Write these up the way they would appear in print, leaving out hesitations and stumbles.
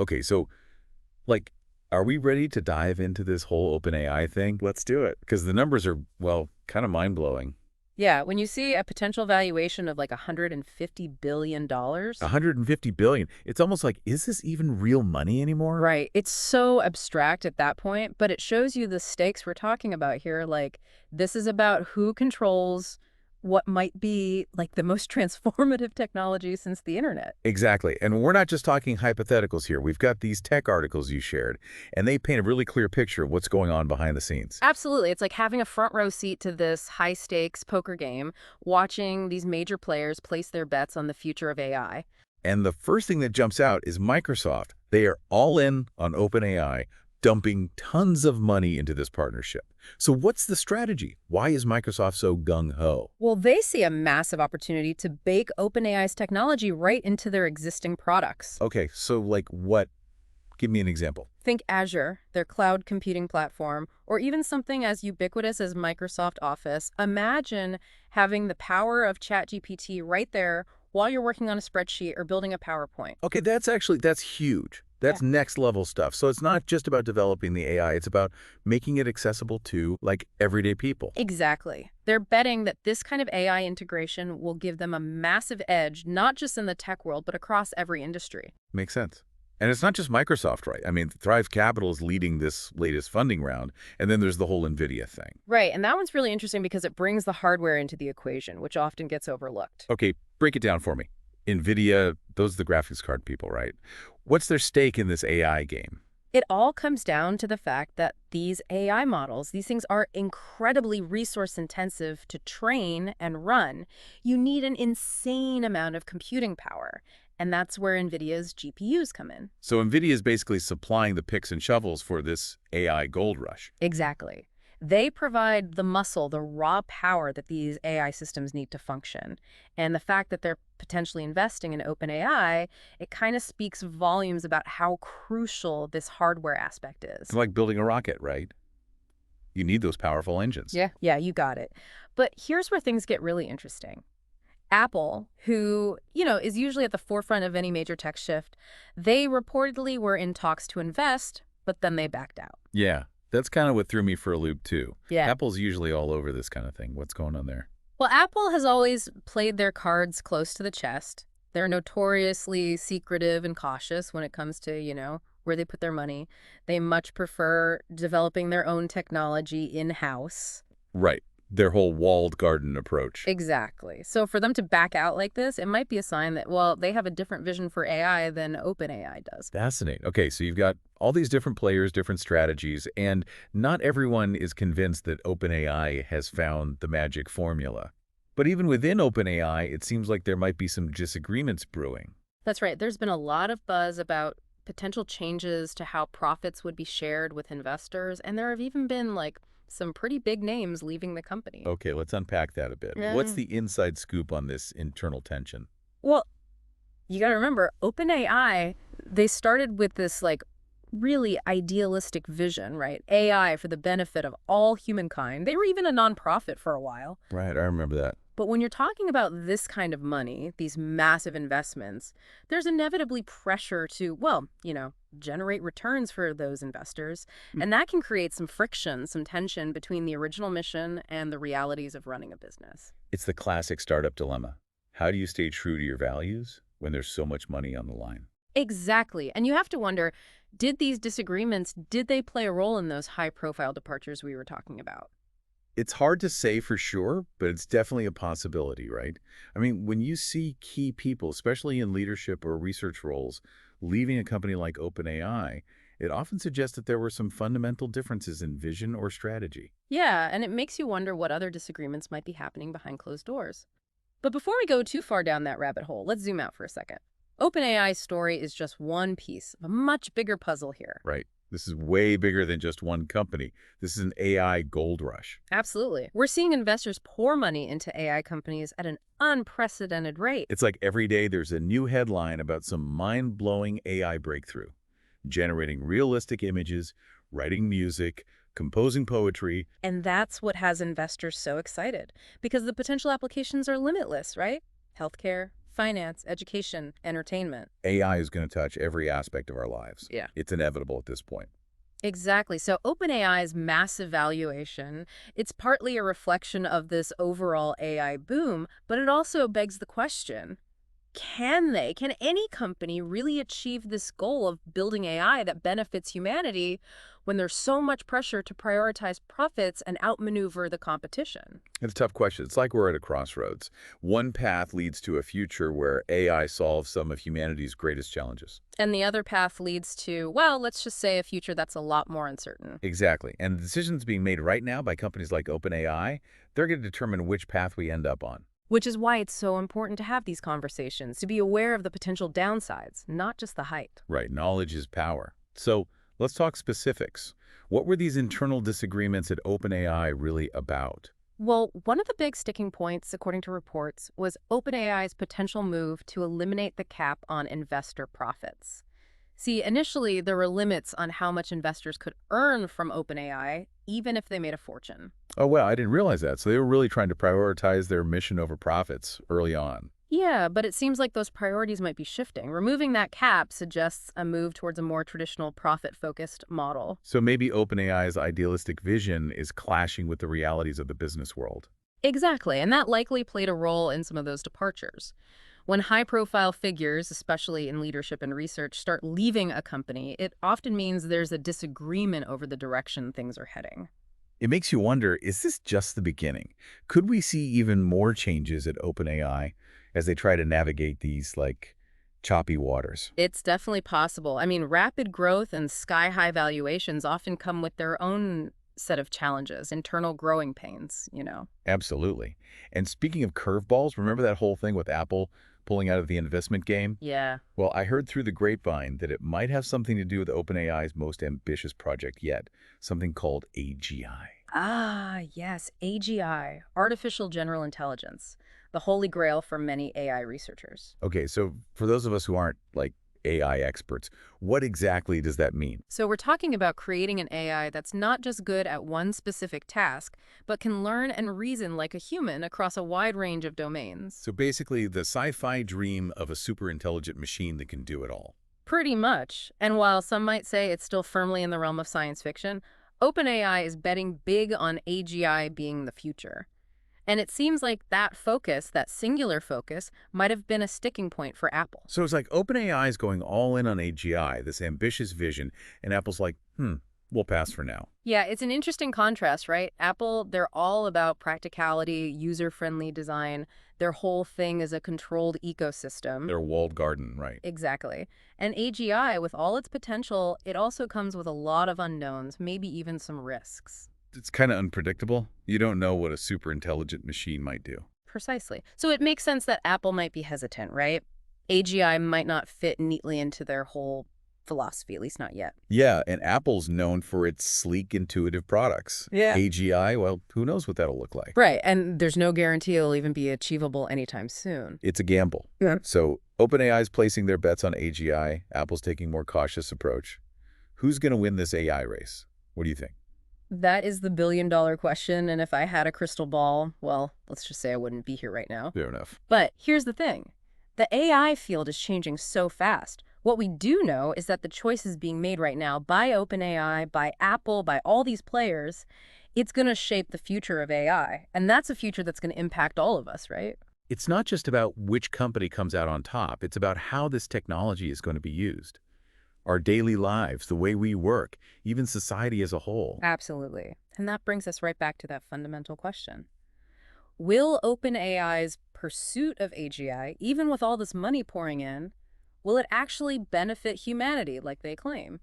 Okay, so, like, are we ready to dive into this whole OpenAI thing? Let's do it. Because the numbers are, well, kind of mind-blowing. Yeah, when you see a potential valuation of like $150 billion, 150 billion. It's almost like, is this even real money anymore? right, it's so abstract at that point, but it shows you the stakes we're talking about here. Like, this is about who controls what might be like the most transformative technology since the internet. Exactly. And we're not just talking hypotheticals here. We've got these tech articles you shared, and they paint a really clear picture of what's going on behind the scenes. Absolutely. It's like having a front row seat to this high stakes poker game, watching these major players place their bets on the future of AI. And the first thing that jumps out is Microsoft. They are all in on OpenAI, dumping tons of money into this partnership. So what's the strategy? Why is Microsoft so gung-ho? Well, they see a massive opportunity to bake OpenAI's technology right into their existing products. Okay, so like what? Give me an example. Think Azure, their cloud computing platform, or even something as ubiquitous as Microsoft Office. Imagine having the power of ChatGPT right there while you're working on a spreadsheet or building a PowerPoint. Okay, that's huge. Yeah. That's next level stuff. So it's not just about developing the AI, it's about making it accessible to like everyday people. Exactly. They're betting that this kind of AI integration will give them a massive edge, not just in the tech world, but across every industry. Makes sense. And it's not just Microsoft, right? I mean, Thrive Capital is leading this latest funding round, and then there's the whole Nvidia thing. Right, and that one's really interesting because it brings the hardware into the equation, which often gets overlooked. Okay, break it down for me. Nvidia, those are the graphics card people, right? What's their stake in this AI game? It all comes down to the fact that these AI models, these things are incredibly resource intensive to train and run. You need an insane amount of computing power, and that's where NVIDIA's GPUs come in. So Nvidia is basically supplying the picks and shovels for this AI gold rush. Exactly. They provide the muscle, the raw power that these AI systems need to function. And the fact that they're potentially investing in OpenAI, it kind of speaks volumes about how crucial this hardware aspect is. It's like building a rocket, right? You need those powerful engines. Yeah, you got it. But here's where things get really interesting. Apple, who, is usually at the forefront of any major tech shift, they reportedly were in talks to invest, but then they backed out. Yeah, that's kind of what threw me for a loop, too. Yeah. Apple's usually all over this kind of thing. What's going on there? Well, Apple has always played their cards close to the chest. They're notoriously secretive and cautious when it comes to, where they put their money. They much prefer developing their own technology in-house. Right. Their whole walled garden approach. Exactly. So for them to back out like this, it might be a sign that, well, they have a different vision for AI than OpenAI does. Fascinating. Okay, so you've got all these different players, different strategies, and not everyone is convinced that OpenAI has found the magic formula. But even within OpenAI, it seems like there might be some disagreements brewing. That's right. There's been a lot of buzz about potential changes to how profits would be shared with investors, and there have even been some pretty big names leaving the company. Okay, let's unpack that a bit. What's Yeah. the inside scoop on this internal tension? Well, you got to remember, OpenAI, they started with this really idealistic vision, right? AI for the benefit of all humankind. They were even a nonprofit for a while. Right, I remember that. But when you're talking about this kind of money, these massive investments, there's inevitably pressure to, well, generate returns for those investors. And that can create some friction, some tension between the original mission and the realities of running a business. It's the classic startup dilemma. How do you stay true to your values when there's so much money on the line? Exactly. And you have to wonder, did these disagreements, did they play a role in those high-profile departures we were talking about? It's hard to say for sure, but it's definitely a possibility, right? I mean, when you see key people, especially in leadership or research roles, leaving a company like OpenAI, it often suggests that there were some fundamental differences in vision or strategy. Yeah, and it makes you wonder what other disagreements might be happening behind closed doors. But before we go too far down that rabbit hole, let's zoom out for a second. OpenAI's story is just one piece of a much bigger puzzle here. Right. This is way bigger than just one company. This is an AI gold rush. Absolutely. We're seeing investors pour money into AI companies at an unprecedented rate. It's like every day there's a new headline about some mind-blowing AI breakthrough, generating realistic images, writing music, composing poetry. And that's what has investors so excited, because the potential applications are limitless, right? Healthcare, finance, education, entertainment. AI is going to touch every aspect of our lives. Yeah. It's inevitable at this point. Exactly. So OpenAI's massive valuation, it's partly a reflection of this overall AI boom, but it also begs the question, can any company really achieve this goal of building AI that benefits humanity when there's so much pressure to prioritize profits and outmaneuver the competition? It's a tough question. It's like we're at a crossroads. One path leads to a future where AI solves some of humanity's greatest challenges. And the other path leads to, well, let's just say a future that's a lot more uncertain. Exactly. And the decisions being made right now by companies like OpenAI, they're going to determine which path we end up on. Which is why it's so important to have these conversations, to be aware of the potential downsides, not just the height. Right. Knowledge is power. So let's talk specifics. What were these internal disagreements at OpenAI really about? Well, one of the big sticking points, according to reports, was OpenAI's potential move to eliminate the cap on investor profits. See, initially, there were limits on how much investors could earn from OpenAI, even if they made a fortune. Oh, wow. I didn't realize that. So they were really trying to prioritize their mission over profits early on. Yeah, but it seems like those priorities might be shifting. Removing that cap suggests a move towards a more traditional profit-focused model. So maybe OpenAI's idealistic vision is clashing with the realities of the business world. Exactly, and that likely played a role in some of those departures. When high-profile figures, especially in leadership and research, start leaving a company, it often means there's a disagreement over the direction things are heading. It makes you wonder, is this just the beginning? Could we see even more changes at OpenAI as they try to navigate these, choppy waters? It's definitely possible. I mean, rapid growth and sky-high valuations often come with their own set of challenges, internal growing pains. Absolutely. And speaking of curveballs, remember that whole thing with Apple pulling out of the investment game? Yeah. Well, I heard through the grapevine that it might have something to do with OpenAI's most ambitious project yet, something called AGI. Ah, yes, AGI, Artificial General Intelligence, the holy grail for many AI researchers. Okay, so for those of us who aren't, AI experts, what exactly does that mean? So we're talking about creating an AI that's not just good at one specific task, but can learn and reason like a human across a wide range of domains. So basically, the sci-fi dream of a super intelligent machine that can do it all. Pretty much. And while some might say it's still firmly in the realm of science fiction, OpenAI is betting big on AGI being the future. And it seems like that focus, that singular focus, might have been a sticking point for Apple. So it's like OpenAI is going all in on AGI, this ambitious vision, and Apple's like, we'll pass for now. Yeah, it's an interesting contrast, right? Apple, they're all about practicality, user-friendly design. Their whole thing is a controlled ecosystem. Their walled garden, right? Exactly. And AGI, with all its potential, it also comes with a lot of unknowns, maybe even some risks. It's kind of unpredictable. You don't know what a super intelligent machine might do. Precisely. So it makes sense that Apple might be hesitant, right? AGI might not fit neatly into their whole philosophy, at least not yet. Yeah, and Apple's known for its sleek, intuitive products. Yeah. AGI, well, who knows what that'll look like. Right, and there's no guarantee it'll even be achievable anytime soon. It's a gamble. Yeah. So OpenAI's placing their bets on AGI. Apple's taking a more cautious approach. Who's going to win this AI race? What do you think? That is the billion-dollar question, and if I had a crystal ball, well, let's just say I wouldn't be here right now. Fair enough. But here's the thing. The AI field is changing so fast. What we do know is that the choices being made right now by OpenAI, by Apple, by all these players, it's going to shape the future of AI. And that's a future that's going to impact all of us, right? It's not just about which company comes out on top. It's about how this technology is going to be used. Our daily lives, the way we work, even society as a whole. Absolutely. And that brings us right back to that fundamental question. Will OpenAI's pursuit of AGI, even with all this money pouring in, will it actually benefit humanity like they claim?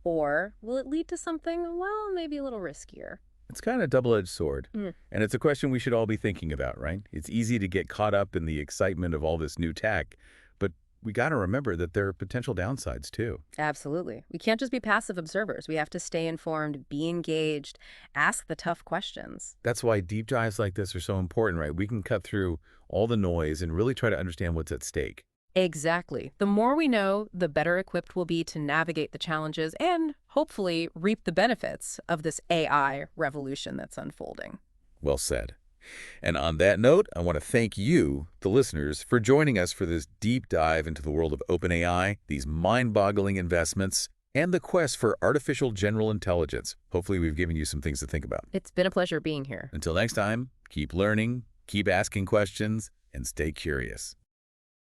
Or will it lead to something, well, maybe a little riskier? It's kind of a double-edged sword. Mm. And it's a question we should all be thinking about, right? It's easy to get caught up in the excitement of all this new tech, but we got to remember that there are potential downsides too. Absolutely. We can't just be passive observers. We have to stay informed, be engaged, ask the tough questions. That's why deep dives like this are so important, right? We can cut through all the noise and really try to understand what's at stake. Exactly. The more we know, the better equipped we'll be to navigate the challenges and hopefully reap the benefits of this AI revolution that's unfolding. Well said. And on that note, I want to thank you, the listeners, for joining us for this deep dive into the world of OpenAI, these mind-boggling investments, and the quest for artificial general intelligence. Hopefully, we've given you some things to think about. It's been a pleasure being here. Until next time, keep learning, keep asking questions, and stay curious.